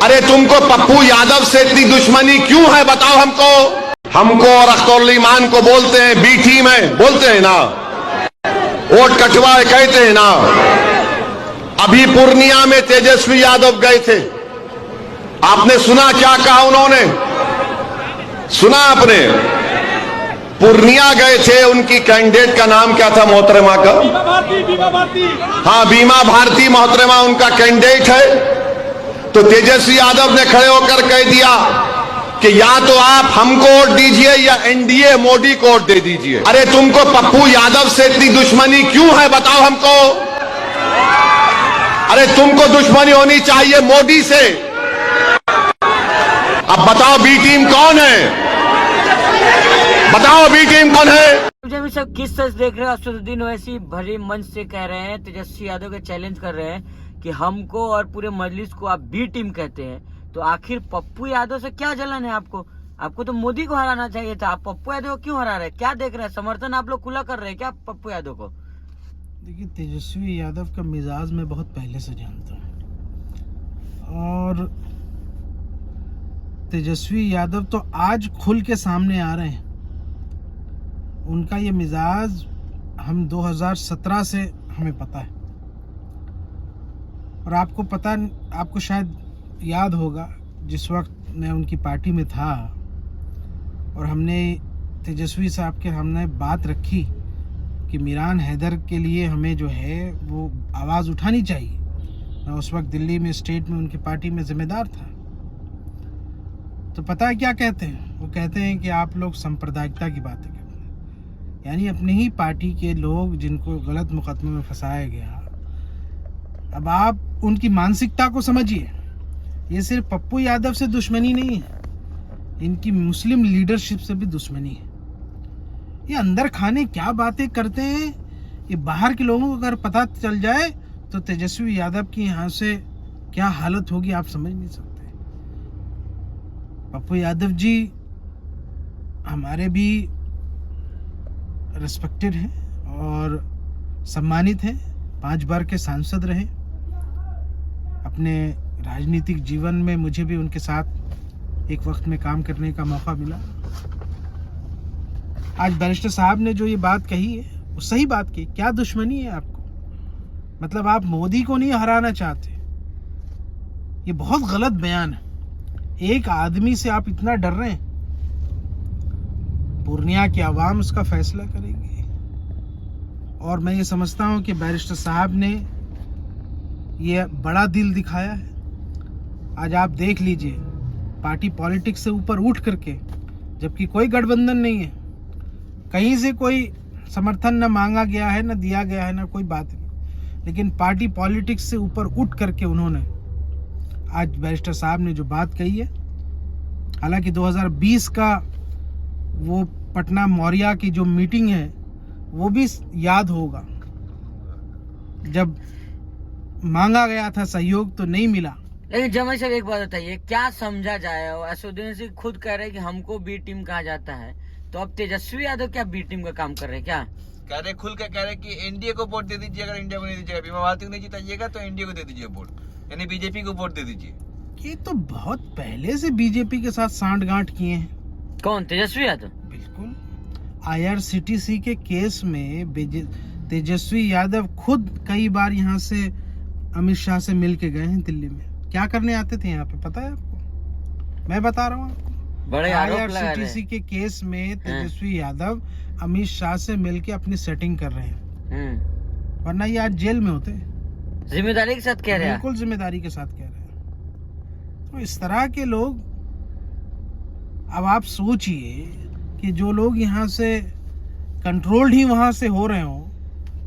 अरे तुमको पप्पू यादव से इतनी दुश्मनी क्यों है बताओ हमको और अख्तरुल ईमान को बोलते हैं बी टीम है, बोलते हैं ना, वोट कटवाए कहते हैं ना। अभी पूर्णिया में तेजस्वी यादव गए थे, आपने सुना क्या कहा उन्होंने? सुना आपने? पूर्णिया गए थे, उनकी कैंडिडेट का नाम क्या था मोहतरमा का? बीमा भारती। हाँ, बीमा भारती मोहतरमा उनका कैंडिडेट है। तो तेजस्वी यादव ने खड़े होकर कह दिया कि या तो आप हमको वोट दीजिए या एनडीए मोदी को वोट दे दीजिए। अरे तुमको पप्पू यादव से इतनी दुश्मनी क्यों है बताओ हमको? अरे तुमको दुश्मनी होनी चाहिए मोदी से। अब बताओ बी टीम कौन है? बताओ बी टीम कौन है? जब सब किस तरह देख रहे हैं, असदुद्दीन ओवैसी भरे मंच से कह रहे हैं, तेजस्वी यादव के चैलेंज कर रहे हैं कि हमको और पूरे मजलिस को आप बी टीम कहते हैं। तो आखिर पप्पू यादव से क्या जलन है आपको तो मोदी को हराना चाहिए था, आप पप्पू यादव को क्यों हरा रहे हैं? क्या देख रहे हैं? समर्थन आप लोग खुला कर रहे हैं क्या पप्पू यादव को? देखिए, तेजस्वी यादव का मिजाज मैं बहुत पहले से जानता हूँ और तेजस्वी यादव तो आज खुल के सामने आ रहे हैं। उनका ये मिजाज हम 2017 से हमें पता है और आपको शायद याद होगा, जिस वक्त मैं उनकी पार्टी में था और हमने तेजस्वी साहब के हमने बात रखी कि मीरान हैदर के लिए हमें जो है वो आवाज़ उठानी चाहिए। मैं उस वक्त दिल्ली में स्टेट में उनकी पार्टी में जिम्मेदार था। तो पता है क्या कहते हैं? वो कहते हैं कि आप लोग सांप्रदायिकता की बातें करते हैं, यानी अपनी ही पार्टी के लोग जिनको गलत मुकदमे में फंसाया गया। अब आप उनकी मानसिकता को समझिए। ये सिर्फ पप्पू यादव से दुश्मनी नहीं है, इनकी मुस्लिम लीडरशिप से भी दुश्मनी है। ये अंदर खाने क्या बातें करते हैं, ये बाहर के लोगों को अगर पता चल जाए तो तेजस्वी यादव की यहाँ से क्या हालत होगी आप समझ नहीं सकते। पप्पू यादव जी हमारे भी रिस्पेक्टेड हैं और सम्मानित हैं, 5 बार के सांसद रहे। अपने राजनीतिक जीवन में मुझे भी उनके साथ एक वक्त में काम करने का मौका मिला। आज बैरिस्टर साहब ने जो ये बात कही है वो सही बात की। क्या दुश्मनी है आपको? मतलब आप मोदी को नहीं हराना चाहते? ये बहुत गलत बयान है। एक आदमी से आप इतना डर रहे हैं। पूर्णिया की आवाम उसका फैसला करेगी और मैं ये समझता हूं कि बैरिस्टर साहब ने ये बड़ा दिल दिखाया है। आज आप देख लीजिए, पार्टी पॉलिटिक्स से ऊपर उठ करके, जबकि कोई गठबंधन नहीं है, कहीं से कोई समर्थन न मांगा गया है, न दिया गया है, न कोई बात नहीं, लेकिन पार्टी पॉलिटिक्स से ऊपर उठ करके उन्होंने आज बैरिस्टर साहब ने जो बात कही है, हालांकि 2020 का वो पटना मौर्या की जो मीटिंग है वो भी याद होगा, जब मांगा गया था सहयोग तो नहीं मिला। लेकिन जमाई साहब एक बात बताइए, क्या समझा जाए? असदुद्दीन सिंह खुद कह रहे हैं कि हमको बी टीम कहा जाता है, तो अब तेजस्वी यादव क्या बी टीम का काम कर रहे हैं? क्या कह रहे, खुल के कह रहे कि एनडीए को वोट दे दीजिए, अगर इंडिया को नहीं दीजिएगा, बीमा भारती को नहीं जिताइएगा तो एनडीए को दे दीजिए वोट, यानी बीजेपी को वोट दे दीजिए। ये तो बहुत पहले से बीजेपी के साथ सांठगांठ किए हैं। कौन? तेजस्वी यादव? बिल्कुल। IRCTC के केस में तेजस्वी यादव खुद कई बार यहाँ से अमित शाह से मिल के गए हैं दिल्ली में। क्या करने आते थे यहाँ पे पता है आपको? मैं बता रहा हूँ आपको। बड़े IRCTC के केस में तेजस्वी यादव अमित शाह से मिलके अपनी सेटिंग कर रहे हैं, वरना ये आज जेल में होते। जिम्मेदारी के साथ कह रहे हैं? बिल्कुल जिम्मेदारी के साथ कह रहे हैं। तो इस तरह के लोग, अब आप सोचिए कि जो लोग यहाँ से कंट्रोल्ड ही वहां से हो रहे हो,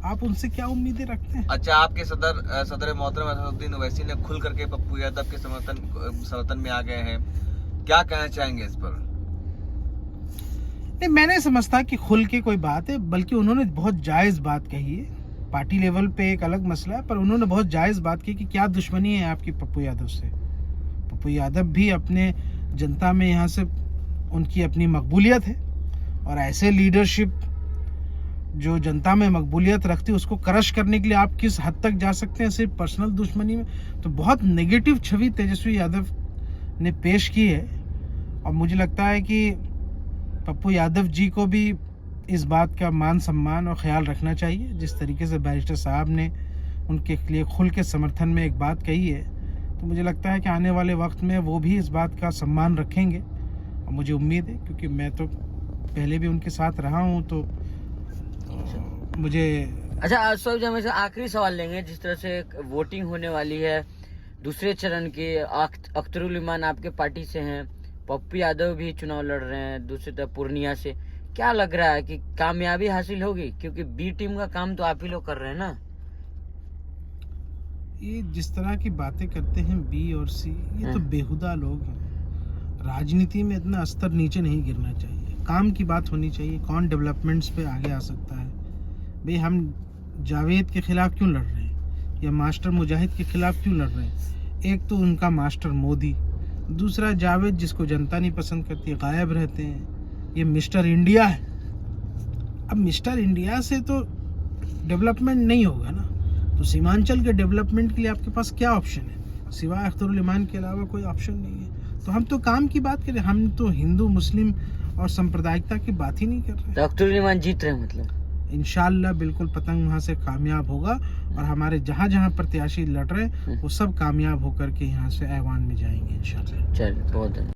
आप उनसे क्या उम्मीदें रखते हैं? अच्छा, आपके सदर मोहतरम असदुद्दीन ओवैसी ने खुल करके पप्पू यादव के समर्थन में आ गए हैं, क्या कहना चाहेंगे इस पर? नहीं, मैं नहीं समझता कि खुल के कोई बात है, बल्कि उन्होंने बहुत जायज बात कही है। पार्टी लेवल पे एक अलग मसला है, पर उन्होंने बहुत जायज बात की कि क्या दुश्मनी है आपकी पप्पू यादव से। पप्पू यादव भी अपने जनता में यहाँ से उनकी अपनी मकबूलियत है, और ऐसे लीडरशिप जो जनता में मकबूलियत रखती है उसको क्रश करने के लिए आप किस हद तक जा सकते हैं सिर्फ पर्सनल दुश्मनी में। तो बहुत नेगेटिव छवि तेजस्वी यादव ने पेश की है। और मुझे लगता है कि पप्पू यादव जी को भी इस बात का मान सम्मान और ख्याल रखना चाहिए। जिस तरीके से बैरिस्टर साहब ने उनके लिए खुल के समर्थन में एक बात कही है, तो मुझे लगता है कि आने वाले वक्त में वो भी इस बात का सम्मान रखेंगे। और मुझे उम्मीद है, क्योंकि मैं तो पहले भी उनके साथ रहा हूँ, तो मुझे अच्छा अशोक जी, हम ऐसे आखिरी सवाल लेंगे। जिस तरह से वोटिंग होने वाली है दूसरे चरण की, अख्तरुल ईमान आपके पार्टी से हैं, पप्पू यादव भी चुनाव लड़ रहे हैं दूसरी तरफ पूर्णिया से, क्या लग रहा है कि कामयाबी हासिल होगी? क्योंकि बी टीम का काम तो आप ही लोग कर रहे हैं ना। ये जिस तरह की बातें करते हैं बी और सी, ये तो बेहुदा लोग हैं। राजनीति में इतना स्तर नीचे नहीं गिरना चाहिए, काम की बात होनी चाहिए। कौन डेवलपमेंट्स पे आगे आ सकता है? भाई हम जावेद के खिलाफ क्यों लड़ रहे हैं, या मास्टर मुजाहिद के खिलाफ क्यों लड़ रहे हैं? एक तो उनका मास्टर मोदी, दूसरा जावेद जिसको जनता नहीं पसंद करती, गायब रहते हैं। ये मिस्टर इंडिया है। अब मिस्टर इंडिया से तो डेवलपमेंट नहीं होगा ना। तो सीमांचल के डेवलपमेंट के लिए आपके पास क्या ऑप्शन है? सिवाय अख्तरुल ईमान के अलावा कोई ऑप्शन नहीं है। तो हम तो काम की बात करें, हम तो हिंदू मुस्लिम और सांप्रदायिकता की बात ही नहीं कर रहे। तो अख्तरुल ईमान जीत रहे हैं मतलब? इंशाल्लाह बिल्कुल पतंग वहाँ से कामयाब होगा, और हमारे जहाँ जहाँ प्रत्याशी लड़ रहे हैं वो सब कामयाब होकर के यहाँ से ऐवान में जाएंगे इंशाल्लाह। चलिए, बहुत